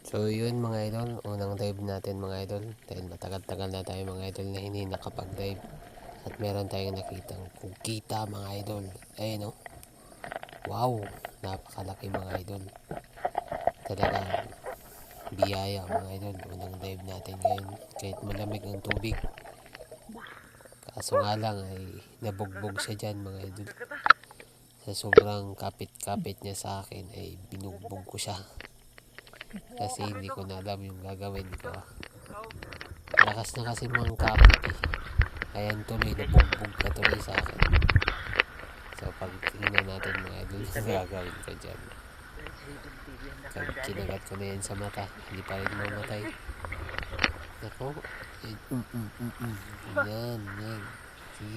So yun mga idol, unang dive natin mga idol. Dahil matagal-tagal na tayo mga idol na hindi nakapag-dive. At meron tayong nakitang kukita mga idol. Ayun o. Wow, napakalaki mga idol. Talagang biyaya mga idol. Unang dive natin ngayon. Kahit malamig ang tubig. Kaso nga lang ay nabugbog siya dyan mga idol. Sa sobrang kapit-kapit niya sa akin ay binugbog ko siya. Kasi hindi ko na alam yung gagawin ko. Lakas na kasi mga kapit eh. Ayan tuloy, nabugbog ka tuloy sa akin. So pag tingnan natin mga idol yung gagawin ko dyan. Kinagat ko na yan sa mata. Hindi pa rin mamatay. Ako. Yan, yan.